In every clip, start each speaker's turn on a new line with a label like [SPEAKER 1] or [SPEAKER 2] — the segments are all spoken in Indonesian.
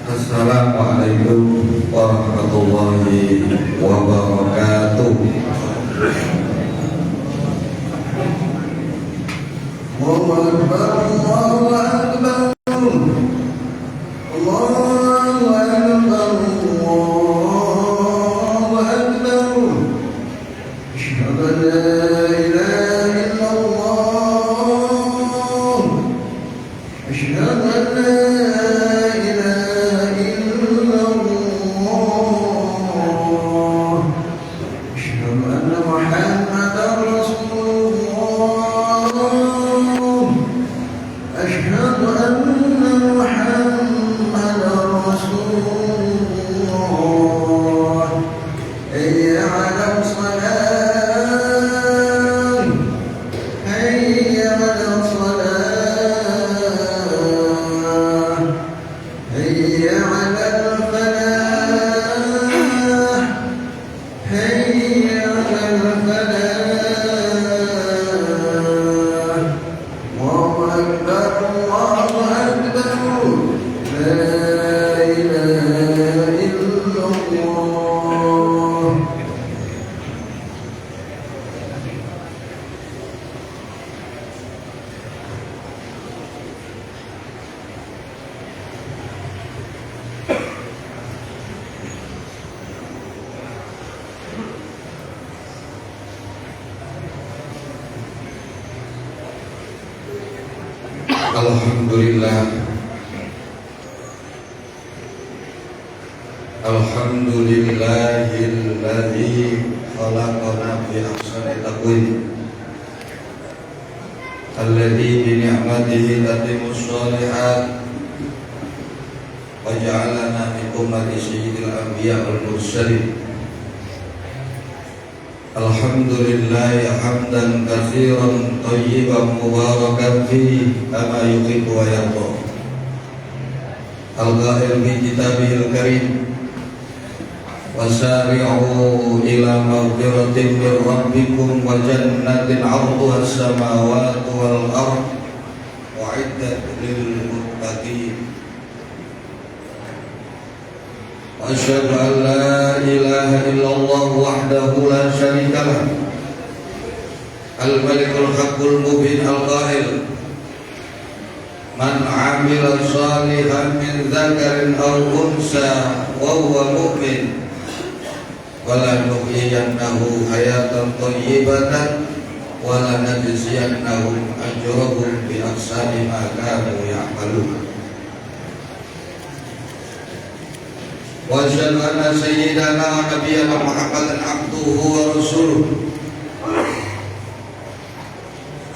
[SPEAKER 1] Assalamualaikum warahmatullahi wabarakatuh. Allahu Akbar, Allahu Akbar, Allahu Akbar, Allahu Akbar. Asyhadu an la ilaha illallah, asyhadu an la Alhamdulillahilladzi khalaqana fi ahsani taqwim alladzi bi ni'matihi tatimmu shalihat wa ja'alana min ummati sayyidil anbiya wal mursalin. Alhamdulillahi hamdan katsiran thayyiban mubarakan fihi kama yuhibbu wa yarda. Al-Qa'il fi kitabihil karim wasari'u ila maghfiratin min rabbikum wa jannatin 'arduha as-samawati wal ardh wa'iddat lil muttaqin. Asyhadu an la ilaha illallah wahdahu la syarika lah, al-malikul haqqul mubin al-qa'il man 'amila shalihan min dzakarin aw unsa wa huwa mu'min wala nuhyiyannahu hayatan thayyibatan wala najziyannahum ajrahum bi ahsani ma kanu ya'malun. Wa asyhadu anna sayyidana wa nabiyyana Muhammadan abduhu wa rasuluh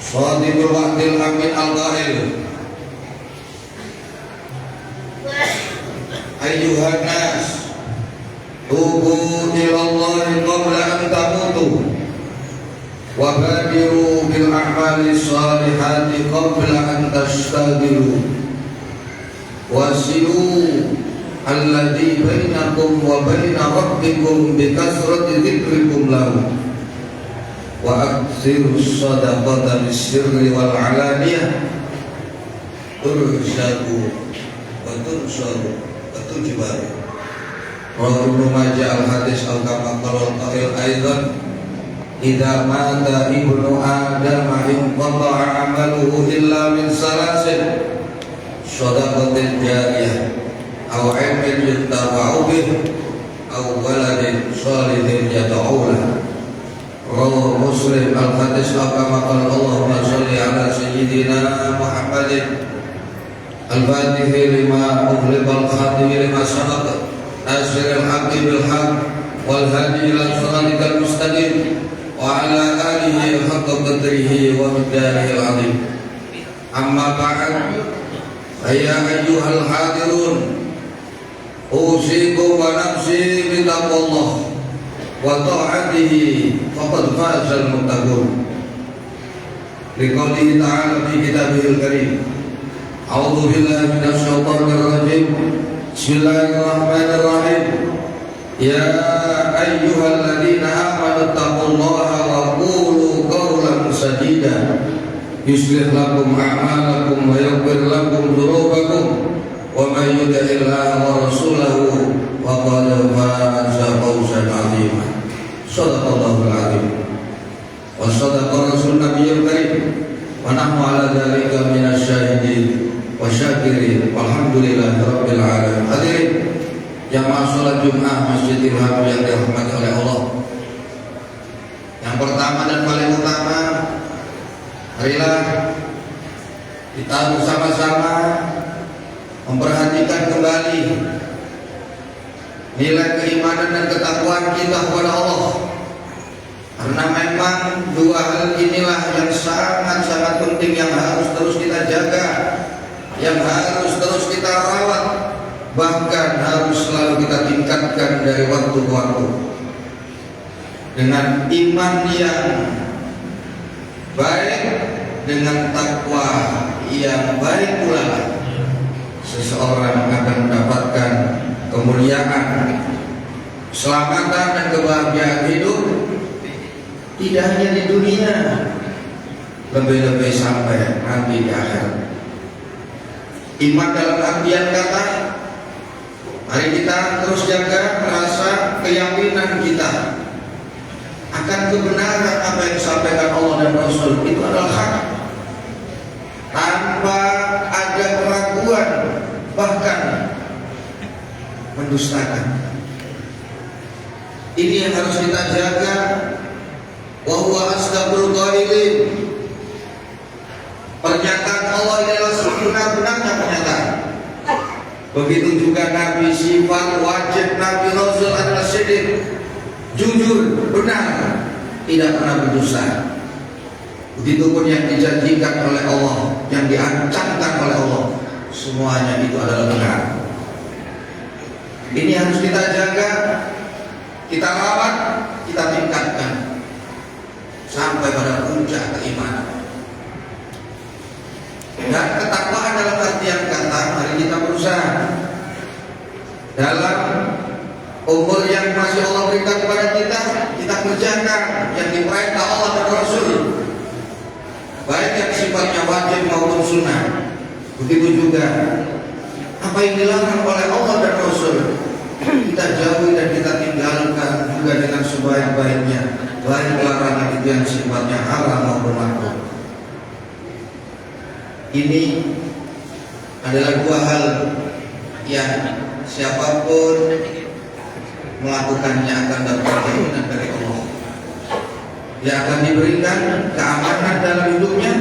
[SPEAKER 1] shadiqul wa'dil amin al-qa'il ayyuhan nas tubu ilallahi qabla an tamutu wa badiru bil a'mali salihati qabla an tashtagilu wasilu alladhi bainakum wa baina rabbikum bi kasrati dzikrikum lahu wa aktsiru shadaqata bis-sirri wal 'alaniyah tursyadu wa tunsaru wa tujbaru. Rasulullah Majah al-hadis al-kamakal al-qa'il aydan idha mata ibnu adam inqata'a amaluhu illa min salasin shadaqatin jariyah aw ilmin yuntafa'u bih salihin yad'una. Rawahu Muslim. Al-hadis kama qala Allahumma shalli ala sayyidina Muhammadin al-fatihi lima ughliqa al-khatimi lima sabaqa nasiril haqqi bil haqq wal hadi ila siratal mustaqim wa ala alihi haqqa qadrihi wa miqdarihi al-'azim. Amma ba'd, ya ayyuhal hadirun, usikum wa nafsi bi taqwallah wa ta'atihi faqad fazal muttaqun. Liqaulihi ta'ala fi kitabihil karim, a'udzu billahi minasy syaithanir rajim. Bismillahirrahmanirrahim. Ya ayyuhalladzina amanu taqullaha wa qulu qawlan sadida yuslih lakum a'malakum wa yaghfir lakum dzunubakum wa may yuti'illaha wa rasulahu faqad faza fawzan 'azima. Shadaqallahul 'azim. Wa shadaqa rasulun nabiyyul karim wa nahnu 'ala dzalika minasy syahidin wa syakirin walhamdulillahi rabbil alamin. Hadirin jamaah salat Jumat Masjidil Haram yang dirahmati oleh Allah. Yang pertama dan paling utama, marilah kita bersama-sama memperhatikan kembali nilai keimanan dan ketakwaan kita kepada Allah. Karena memang dua hal inilah yang sangat-sangat penting, yang harus terus kita jaga, yang harus terus kita rawat, bahkan harus selalu kita tingkatkan dari waktu ke waktu. Dengan iman yang baik, dengan takwa yang baik pula, seseorang akan mendapatkan kemuliaan, keselamatan dan kebahagiaan hidup, tidak hanya di dunia, lebih-lebih sampai nanti di akhirat. Iman dalam artian kata, mari kita terus jaga rasa keyakinan kita akan kebenaran apa yang disampaikan Allah dan Rasul. Itu adalah hak, tanpa ada keraguan, bahkan mendustakan. Ini yang harus kita jaga. Wa huwa asdaqul qailin. Pernyataan Allah adalah sebenar-benarnya pernyataan. Begitu juga Nabi, sifat wajib Nabi Rasul adalah sidq, jujur, benar, tidak pernah berdusta. Begitupun yang dijanjikan oleh Allah, yang diancamkan oleh Allah, semuanya itu adalah benar. Ini harus kita jaga, kita rawat, kita tingkatkan sampai pada puncak keimanan. Dan ketakwaan dalam artian kata, mari kita berusaha dalam umur yang masih Allah berikan kepada kita, kita kerjakan yang diperintah Allah dan Rasul, baik yang sifatnya wajib maupun sunnah. Begitu juga apa yang dilarang oleh Allah dan Rasul, kita jauhi dan kita tinggalkan juga dengan sebaik-baiknya, baik larangan itu yang sifatnya haram maupun makruh. Ini adalah dua hal yang siapapun melakukannya akan dapat jaminan dari Allah. Dia akan diberikan keamanan dalam hidupnya,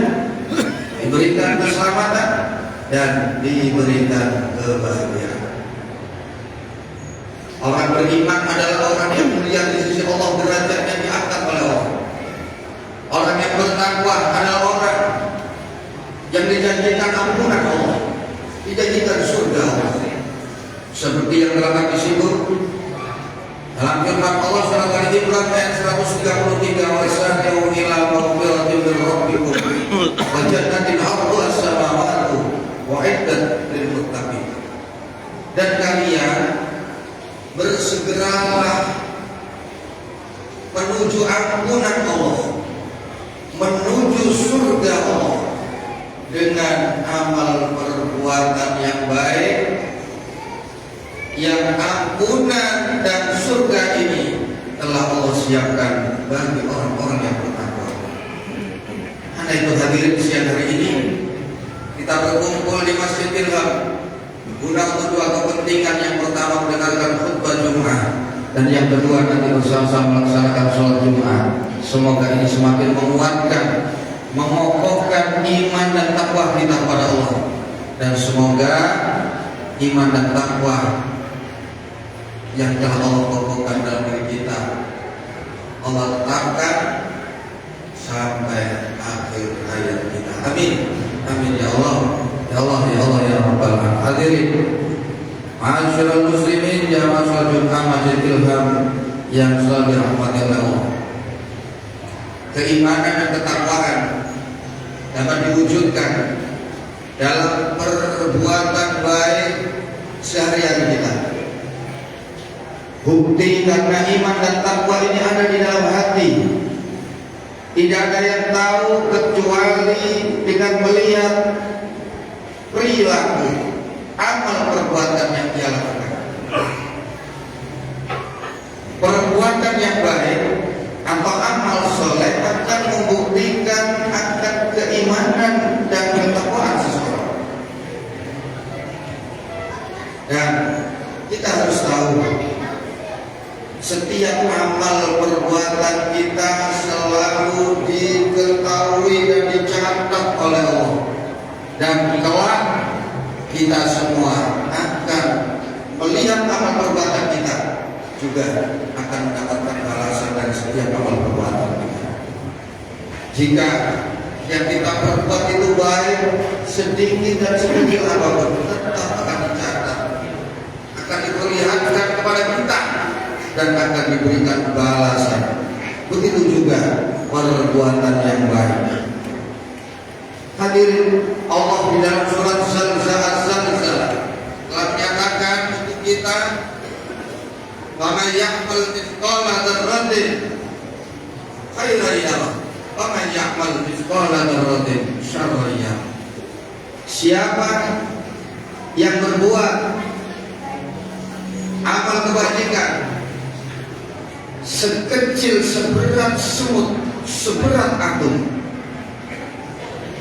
[SPEAKER 1] diberikan keselamatan, dan diberikan kebahagiaan. Orang beriman adalah orang yang mulia di sisi Allah, derajatnya diangkat oleh Allah. Orang yang bertakwa adalah orang yang dijanjikan ampunan Allah, dijanjikan surga Allah. Seperti yang dalam hadis itu, dalam firman Allah surah Al-Imran ayat 133, wa sari'u ila maghfiratin min rabbikum wa jannatin 'arduha as-samawati wa 'iddat lil muttaqin. Dan kalian bersegeralah menuju ampunan Allah, menuju surga Allah dengan amal perbuatan yang baik, yang ampunan dan surga ini telah Allah siapkan bagi orang-orang yang bertakwa. Karena itu hadirin siang hari ini kita berkumpul di Masjidil Haram guna untuk dua kepentingan. Yang pertama mendengarkan khutbah Jumat, dan Dan yang kedua, nanti bersama-sama melaksanakan sholat Jumat. Semoga ini semakin menguatkan, mengokohkan iman dan takwa kita kepada Allah. Dan semoga iman dan takwa yang telah Allah kokohkan dalam diri kita, Allah tetapkan sampai akhir hayat kita. Amin. Amin ya Allah. Ya Allah, ya Allah, ya Rabbal Alamin. Hadirin ma'asyiral muslimin, jamaah salat Jumat Masjid Ilham yang selalu dirahmati oleh Allah. Keimanan dan ketakwaan dapat diwujudkan dalam perbuatan baik sehari-hari kita. Bukti karena iman dan takwa ini ada di dalam hati. Tidak ada yang tahu kecuali dengan melihat perilaku, amal perbuatan yang dia lakukan. Perbuatan yang baik atau amal soleh akan membuktikan akan keimanan dan ketakwaan seseorang. Dan kita harus tahu, setiap amal perbuatan kita selalu diketahui dan dicatat oleh Allah. Dan kelak kita semua akan melihat amal perbuatan kita, juga akan mendapatkan balasan dari setiap amal perbuatan kita. Jika yang kita perbuat itu baik, sedikit dan sekecil apapun, tetap akan dicatat, akan diperlihatkan kepada kita, dan akan diberikan balasan. Begitu juga perbuatan yang baik. Hadirin Allah di dalam surat Zalzalah telah menyatakan untuk kita, "Faman ya'mal mithqala dzarratin khairan yarah, wa man ya'mal mithqala dzarratin syarran yarah." Siapa yang berbuat amal kebajikan sekecil seberat semut, seberat atom,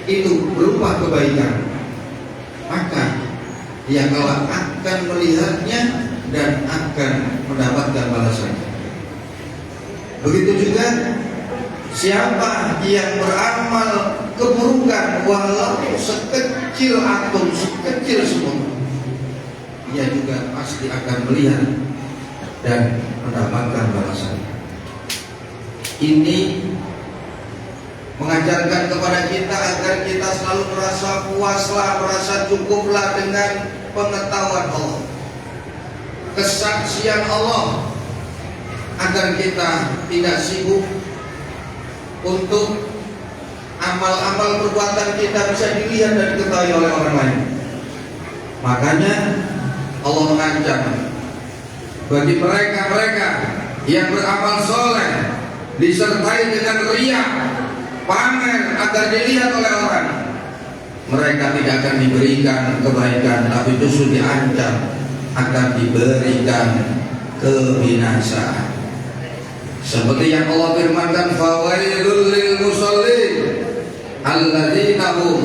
[SPEAKER 1] itu berupa kebaikan, maka dia kelak akan melihatnya dan akan mendapatkan balasannya. Begitu juga siapa yang beramal keburukan walau sekecil atom, sekecil semut, dia juga pasti akan melihat dan mendapatkan balasannya. Ini mengajarkan kepada kita agar kita selalu merasa puaslah, merasa cukuplah dengan pengetahuan Allah, kesaksian Allah, agar kita tidak sibuk untuk amal-amal perbuatan kita bisa dilihat dan diketahui oleh orang lain. Makanya Allah mengancam bagi mereka-mereka yang beramal soleh disertai dengan riya, pamer agar dilihat oleh orang, mereka tidak akan diberikan kebaikan, tapi justru diancam akan diberikan kebinasaan. Seperti yang Allah firmankan, "Fawailul lil musallin alladzina hum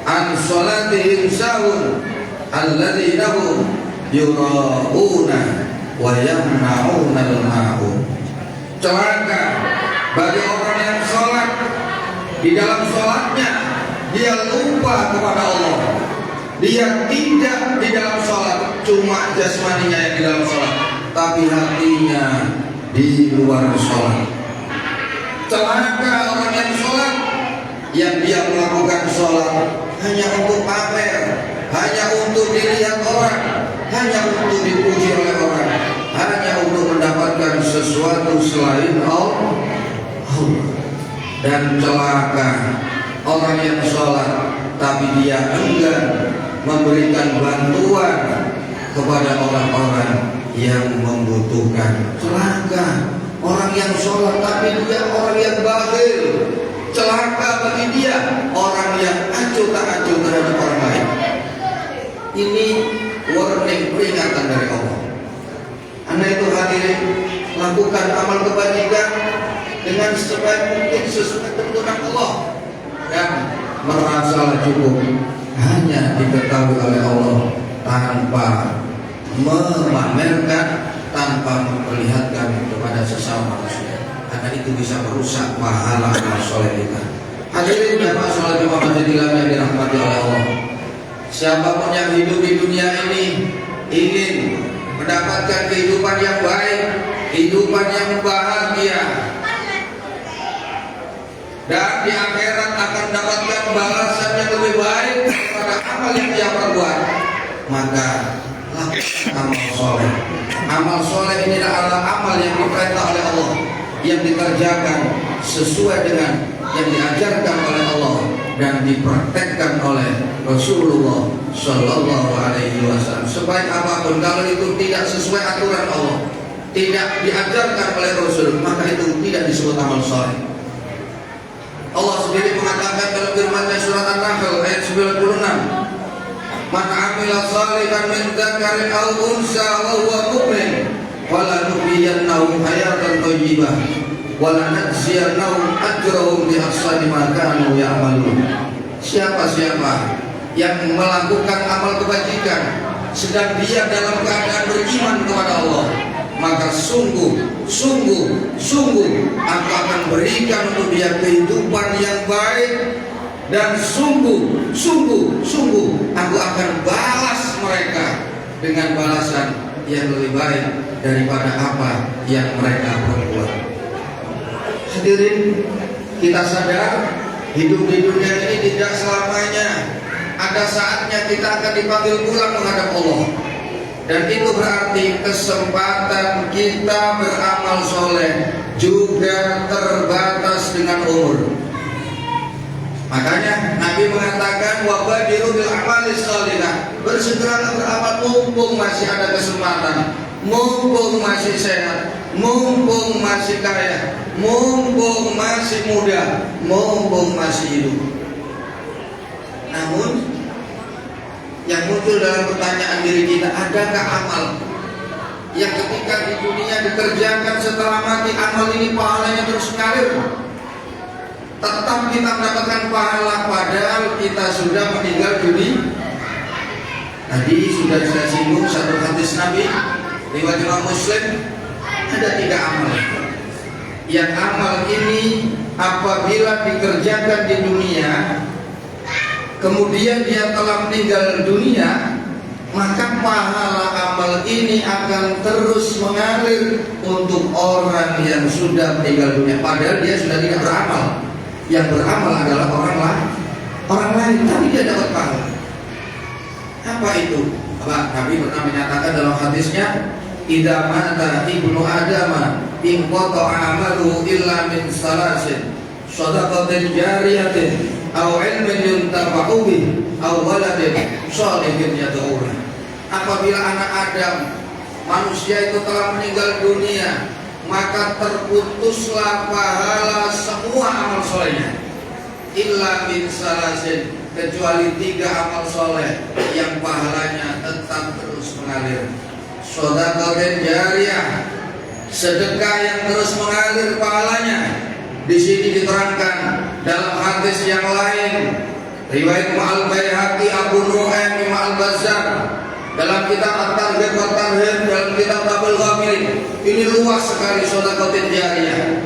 [SPEAKER 1] an sholatihim sahun alladzina hum yura'una wa yamna'una al-ma'un." Celaka bagi orang yang sholat, di dalam sholatnya dia lupa kepada Allah, dia tidak di dalam sholat, cuma jasmaninya yang di dalam sholat, tapi hatinya di luar sholat. Celaka orang yang sholat, yang dia melakukan sholat hanya untuk pamer, hanya untuk dilihat orang, hanya untuk dipuji oleh orang, hanya untuk mendapatkan sesuatu selain Allah. Dan celaka orang yang sholat tapi dia enggan memberikan bantuan kepada orang-orang yang membutuhkan. Celaka orang yang sholat tapi dia orang yang bakhil. Celaka bagi dia orang yang acuh tak acuh terhadap orang lain. Ini warning, peringatan dari Allah. Karena itu hadirin, lakukan amal kebajikan dengan sebaik mungkin sesuai tuntunan Allah, dan merasalah cukup hanya diketahui oleh Allah tanpa memamerkan, tanpa memperlihatkan kepada sesama manusia, karena itu bisa merusak pahala amal soleh kita. Hadirin jamaah sholat Jumat Masjidil yang dirahmati oleh Allah, siapapun yang hidup di dunia ini ingin mendapatkan kehidupan yang baik, kehidupan yang bahagia, dan di akhirat akan mendapatkan balasan yang lebih baik daripada amal yang dia perbuat, maka lakukan amal soleh. Amal soleh ini adalah amal yang diperintah oleh Allah, yang dikerjakan sesuai dengan yang diajarkan oleh Allah dan dipraktekkan oleh Rasulullah Shallallahu Alaihi Wasallam. Sebaik apapun, kalau itu tidak sesuai aturan Allah, tidak diajarkan oleh Rasul, maka itu tidak disebut amal soleh. Allah sendiri mengatakan dalam firman-Nya surat An-Nahl ayat 96, "Man 'amila shalihan min dzakarin aw unsa wa huwa mu'min, falanuhyiyannahu hayatan thayyibah wa lanajziyannahum ajrahum bi ahsani ma kanu ya'malun." Siapa-siapa yang melakukan amal kebajikan sedang dia dalam keadaan beriman kepada Allah, maka sungguh aku akan berikan untuk dia kehidupan yang baik, dan sungguh aku akan balas mereka dengan balasan yang lebih baik daripada apa yang mereka perbuat. Hadirin, kita sadar hidup di dunia ini tidak selamanya. Ada saatnya kita akan dipanggil pulang menghadap Allah, dan itu berarti kesempatan kita beramal soleh juga terbatas dengan umur. Makanya Nabi mengatakan wabadiru bil amali sholihah, bersegeralah beramal mumpung masih ada kesempatan, mumpung masih sehat, mumpung masih kaya, mumpung masih muda, mumpung masih hidup. Namun yang muncul dalam pertanyaan diri kita, adakah amal yang ketika di dunia dikerjakan setelah mati, amal ini pahalanya terus mengalir, tetap kita mendapatkan pahala padahal kita sudah meninggal dunia? Tadi sudah saya singgung satu hadis Nabi riwayat Imam Muslim, ada 3 amal. Yang amal ini apabila dikerjakan di dunia, kemudian dia telah meninggal dunia, maka pahala amal ini akan terus mengalir untuk orang yang sudah meninggal dunia, padahal dia sudah tidak beramal. Yang beramal adalah orang lain, tapi dia dapat pahala. Apa itu? Nabi pernah menyatakan dalam hadisnya, "Idza mata ibnu Adam inqata'a amaluhu illa min salasin, shadaqatin jariyatin aw ilmin yuntafa'u bih aw waladin shalihin yad'u lahu." Apabila anak Adam, manusia itu telah meninggal dunia, maka terputuslah pahala semua amal solehnya, illa min salasin, kecuali 3 amal soleh yang pahalanya tetap terus mengalir. Shadaqatin jariyah, sedekah yang terus mengalir pahalanya. Di sini diterangkan dalam hadis yang lain riwayat Ma'al Baihaqi, Abu Nu'aim, Imam Al-Bazzar, dalam kitab At-Targhib wa Tarhib, dalam kitab Babul Ghamil. Ini luas sekali shadaqatin jariyah,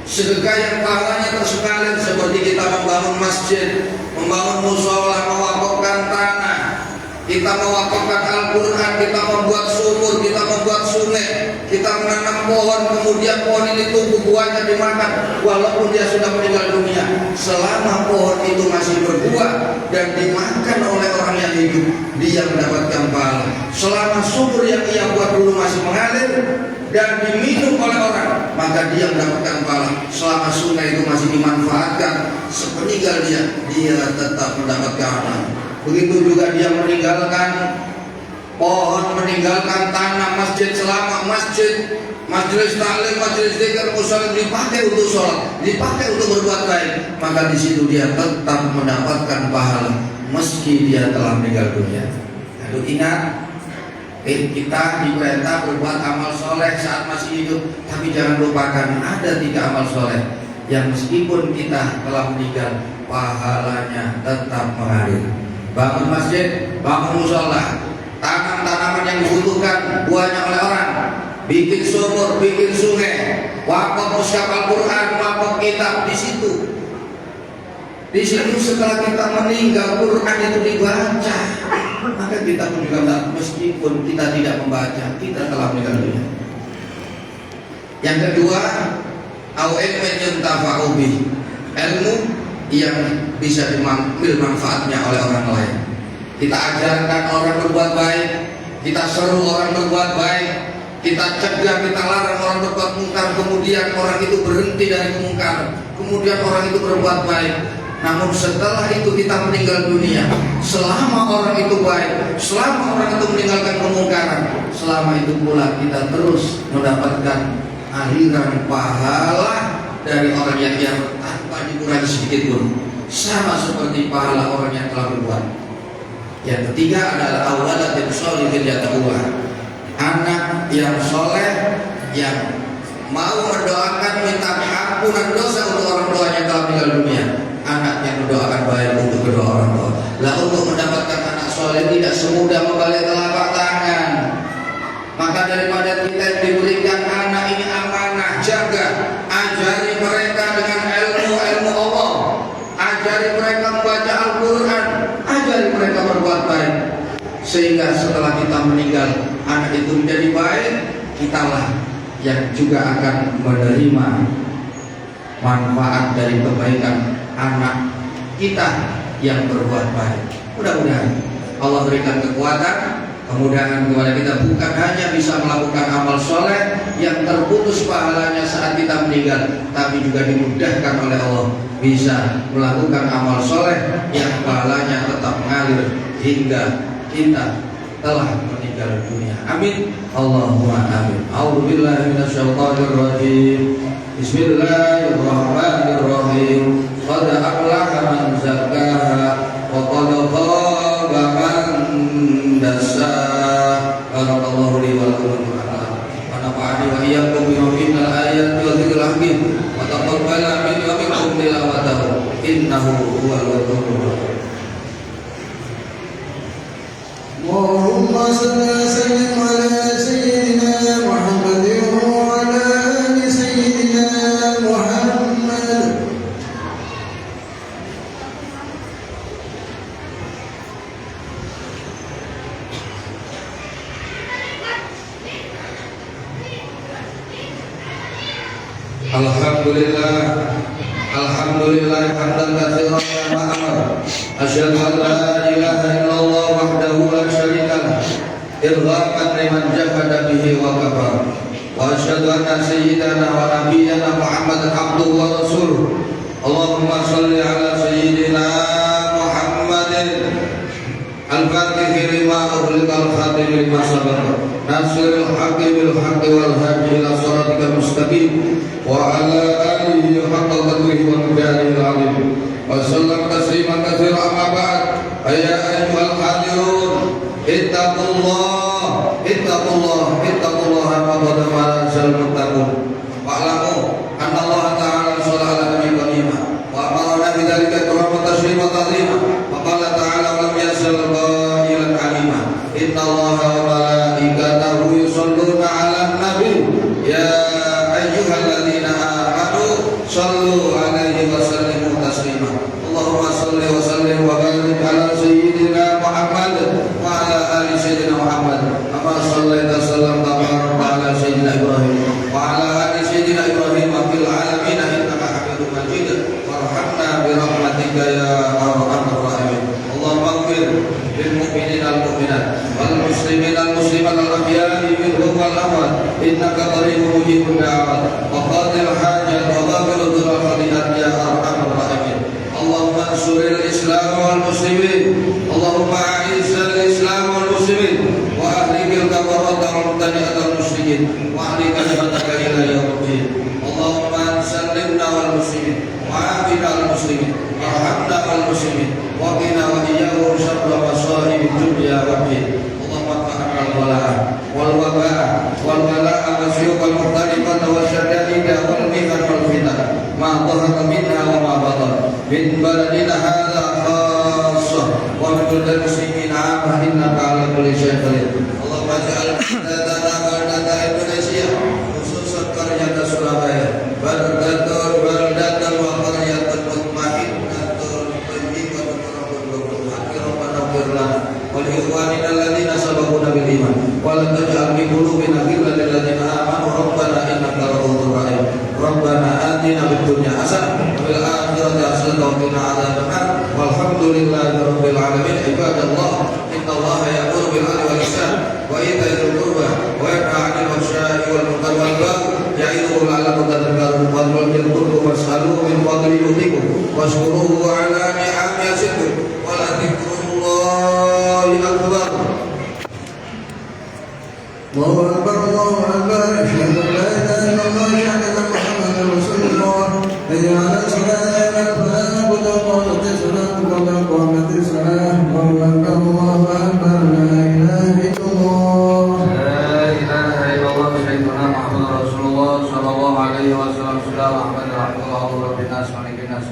[SPEAKER 1] sedekah yang pahalanya terus mengalir, seperti kita membangun masjid, membangun mushola, mewakafkan tanah, kita mewakafkan Al-Quran, kita membuat sumur, kita membuat sungai, kita menanam pohon, kemudian pohon ini tumbuh, buahnya dimakan walaupun dia sudah meninggal dunia. Selama pohon itu masih berbuah dan dimakan oleh orang yang hidup, dia mendapatkan pahala. Selama sumur yang ia buat dulu masih mengalir dan diminum oleh orang, maka dia mendapatkan pahala. Selama sungai itu masih dimanfaatkan, sepeninggal dia tetap mendapatkan pahala. Begitu juga dia meninggalkan pohon, meninggalkan tanah, masjid, selama masjid, majelis taklim, majelis zikir, mushola dipakai untuk sholat, dipakai untuk berbuat baik, maka di situ dia tetap mendapatkan pahala meski dia telah meninggal dunia. Lalu ingat, kita diperintah berbuat amal soleh saat masih hidup, tapi jangan lupakan ada 3 amal soleh yang meskipun kita telah meninggal, pahalanya tetap mengalir. Bangun masjid, bangun mushola, tanam tanaman yang dibutuhkan buahnya oleh orang, bikin sumur, bikin sungai, wakaf mushaf Al-Quran, wakaf kitab di situ. Di situ setelah kita meninggal Quran itu dibaca, maka kita pun juga meskipun kita tidak membaca, kita telah meninggal dunia. Yang kedua, ilmu yang bisa diambil manfaatnya oleh orang lain. Kita ajarkan orang berbuat baik, kita seru orang berbuat baik, kita cegah, kita larang orang berbuat mungkar, kemudian orang itu berhenti dari kemungkaran, kemudian orang itu berbuat baik. Namun setelah itu kita meninggal dunia, selama orang itu baik, selama orang itu meninggalkan kemungkaran, selama itu pula kita terus mendapatkan aliran pahala dari orang yang tanpa dikurangi sedikit pun, sama seperti pahala orang yang telah berbuat. Yang ketiga adalah awalatin sholihin yataqwa, anak yang soleh yang mau mendoakan minta ampunan dosa untuk orang tuanya yang telah meninggal dunia. Anak yang mendoakan baik untuk kedua orang tua. Lah, untuk mendapatkan anak soleh tidak semudah membalik telapak tangan. Maka daripada kita yang diberikan anak ini amanah, jaga, ajari mereka dengan ilmu Allah, ajari mereka membaca Al-Quran, ajari mereka berbuat baik, sehingga setelah kita meninggal anak itu menjadi baik, kitalah yang juga akan menerima manfaat dari kebaikan anak kita yang berbuat baik. Mudah-mudahan Allah berikan kekuatan, kemudahan kepada kita, bukan hanya bisa melakukan amal soleh yang terputus pahalanya saat kita meninggal, tapi juga dimudahkan oleh Allah bisa melakukan amal soleh yang pahalanya tetap mengalir hingga kita telah meninggal dunia. Amin. Allahumma amin. A'udzubillahi minasyaitonirrajim. Bismillahirrahmanirrahim. Qad aflaha man zakkaha wa qad khaba man dassaha. Barakallahu li wa lakum wa nafa'ani wa iyyakum bima fihi al-ayati wa dzikril hakim wa taqabbala minni wa minkum tilawatahu innahu huwal ghafurur rahim. Allahumma salli wa sallim ala sayyidina Muhammadin wa ala ali sayyidina Muhammad. Alhamdulillah, alhamdulillah hamdan katsiran wa amar. Asyhadu an la ilaha illallah wahdahu la syarika lah, irghafan liman jahada bihi wa kafar. Wa asyhadu anna sayyidana wa nabiyyana Muhammadan abduhu wa rasuluh. Allahumma shalli ala sayyidina Muhammadin al-fatihi lima ughliqa al-khatimi lima sabaqa nasiril haqqi bil haqqi wal hadi ila siratikal mustaqim wa ala alihi haqqa qadrihi wa miqdarihi al-'azim wa sallam tasliman katsiran. Amma ba'd, ya ayyuhal hadirun, ittaqullah ma qad farazal muttaqun wa'lamu anna Allah ta'ala shalla ala nabiyyil karim wa amara bidzalika wa tasliman ta'zima wa qala ta'ala wa lam yasal qailan alima inna Allaha wa malaikatahu yusholluna 'alan nabi ya ayyuhalladzina amanu shallu 'alaihi wa sallimu taslima. Allahumma shalli wa sallim wa barik ala sayyidina Muhammad wa ala ali sayyidina Muhammad kama shallaita sallam tabarak ala sayyidina Ibrahim wa ala ali sayyidina Ibrahim fil alamin innaka Hamidum Majid warhamna bi rahmatika ya arhamar rahimin. Allahumma ighfir lil mu'minin al mu'minat wal muslimin al muslimat al ahya'i minhum wal amwat innaka qaribun mujibud da'wat wa qadil hajat wa ghafir dzul khati'at ya arhamar rahimin. Allahumma ansuril islam wal muslimin, Allahumma a'izzal islam wal muslimin wa ahlikil kafarata wal mubtadi'atal musyrikin wa ahlika syarraka ila yaumiddin. Allahumma sallimna wal muslimin wa afina al muslimin warhamna wal muslimin wa qina wa iyyahum syarra masa'ibid dunya wad din. Allahumma fa'al wala wal waba wal bala'a wa syuqal muhtariqata wa syada'ida wal mihan wal fitan ma dhahara minha wa ma batan min baladina hadza khassah wa min kulli muslimin 'amma innaka 'ala kulli syai'in qadir. Allahumma ij'al baladana balada Indonesia Rasulullah sallallahu alaihi wasallam sudah Muhammad Rasulullah bin Nas malikin nas